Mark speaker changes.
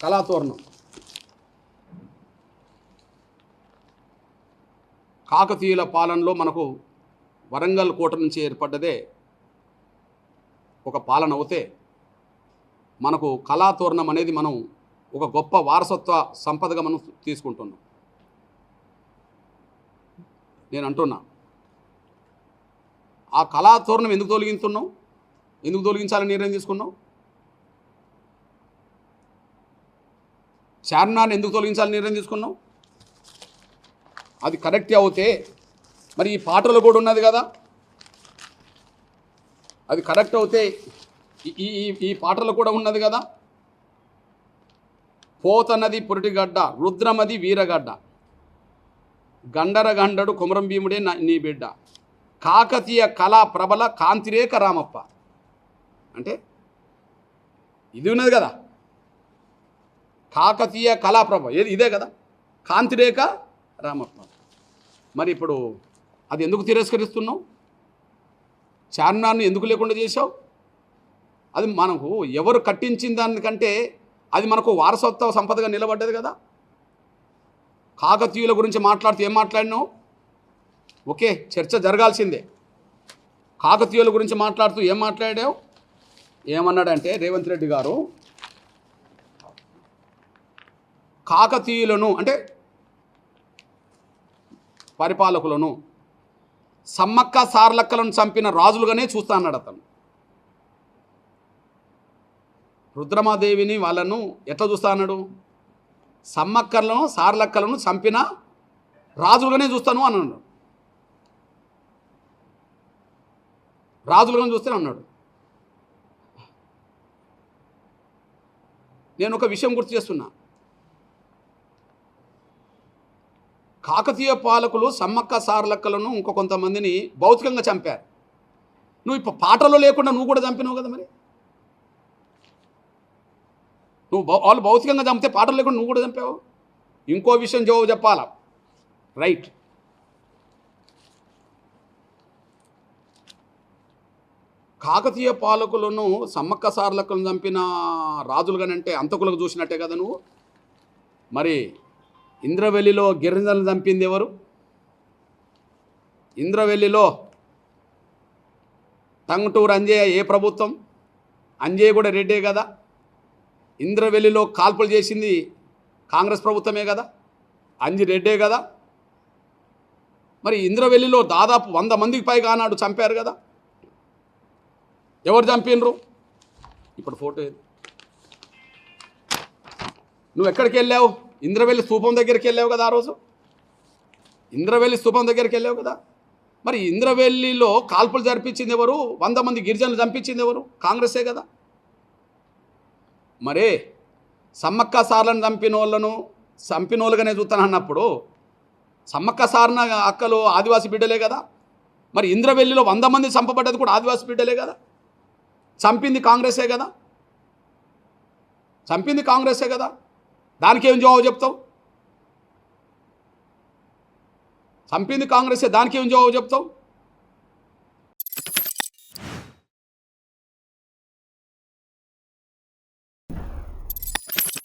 Speaker 1: కళాతోరణం కాకతీయుల పాలనలో మనకు వరంగల్ కోట నుంచి ఏర్పడ్డదే ఒక పాలన అవుతే మనకు కళాతోరణం అనేది మనం ఒక గొప్ప వారసత్వ సంపదగా మనం తీసుకుంటున్నాం. నేను అంటున్నా, ఆ కళాతోరణం ఎందుకు తొలగించున్నాం, ఎందుకు తొలగించాలని నిర్ణయం తీసుకున్నాం? చార్మినార్ని ఎందుకు తొలగించాలని నిర్ణయం తీసుకున్నాం? అది కరెక్ట్ అవుతే మరి ఈ పాటలు కూడా ఉన్నది కదా, అది కరెక్ట్ అవుతే ఈ పాటలు కూడా ఉన్నది కదా. పోతన్నది పురిటిగడ్డ, రుద్రమది వీరగడ్డ, గండర గండడు కుమరం భీముడే నీ బిడ్డ, కాకతీయ కళా ప్రబల కాంతిరేక రామప్ప. అంటే ఇది ఉన్నది కదా, కాకతీయ కళాప్రభ ఏది ఇదే కదా, కాంతిరేక రామప్ప. మరి ఇప్పుడు అది ఎందుకు తిరస్కరిస్తున్నావు? చార్మినార్ని ఎందుకు లేకుండా చేసావు? అది మనకు ఎవరు కట్టించిన దానికంటే అది మనకు వారసత్వ సంపదగా నిలబడ్డది కదా. కాకతీయుల గురించి మాట్లాడుతూ ఏం మాట్లాడినావు? ఓకే, చర్చ జరగాల్సిందే. కాకతీయుల గురించి మాట్లాడుతూ ఏం మాట్లాడావు? ఏమన్నాడంటే రేవంత్ రెడ్డి గారు, కాకతీయులను అంటే పరిపాలకులను సమ్మక్క సార్లక్కలను చంపిన రాజులుగానే చూస్తా అన్నాడు అతను. రుద్రమాదేవిని వాళ్ళను ఎట్లా చూస్తా అన్నాడు? సమ్మక్కలను సార్లక్కలను చంపిన రాజులుగానే చూస్తాను అన్నాడు. రాజులుగానే చూస్తాను అన్నాడు. నేను ఒక విషయం గుర్తు చేస్తున్నా, కాకతీయ పాలకులు సమ్మక్క సార్లక్కలను ఇంకో కొంతమందిని భౌతికంగా చంపారు. నువ్వు ఇప్పుడు పాటలో లేకుండా నువ్వు కూడా చంపినావు కదా. మరి నువ్వు వాళ్ళు భౌతికంగా చంపితే పాటలు లేకుండా నువ్వు కూడా చంపావు. ఇంకో విషయం జవాబు చెప్పాలా? రైట్, కాకతీయ పాలకులను సమ్మక్క సార్లక్కలను చంపిన రాజులుగానంటే అంతకులకు చూసినట్టే కదా నువ్వు. మరి ఇంద్రవెల్లిలో గిరిజనులను చంపింది ఎవరు? ఇంద్రవెల్లిలో టంగుటూరు అంజయ్య ఏ ప్రభుత్వం? అంజయ్య కూడా రెడ్డే కదా. ఇంద్రవెల్లిలో కాల్పులు చేసింది కాంగ్రెస్ ప్రభుత్వమే కదా, అంజి రెడ్డే కదా. మరి ఇంద్రవెల్లిలో దాదాపు 100 మందికి పైగా ఆనాడు చంపారు కదా. ఎవరు చంపినరు? ఇప్పుడు ఫోటో ఏది? నువ్వు ఎక్కడికి వెళ్ళావు? ఇంద్రవెల్లి స్తూపం దగ్గరికి వెళ్ళావు కదా ఆ రోజు. ఇంద్రవెల్లి స్తూపం దగ్గరికి వెళ్ళావు కదా. మరి ఇంద్రవెల్లిలో కాల్పులు జరిపించింది ఎవరు? 100 మంది గిరిజనులు చంపించింది ఎవరు? కాంగ్రెసే కదా. మరే సమ్మక్క సార్లను చంపిన వాళ్ళుగానే చూస్తాను అన్నప్పుడు సమ్మక్క సారన అక్కలు ఆదివాసీ బిడ్డలే కదా. మరి ఇంద్రవెల్లిలో 100 మంది చంపబడ్డది కూడా ఆదివాసీ బిడ్డలే కదా. చంపింది కాంగ్రెసే కదా, చంపింది కాంగ్రెసే కదా. దానికి ఏం జవాబు చెప్తావు? చంపింది కాంగ్రెసే, దానికి ఏం జవాబు చెప్తావు?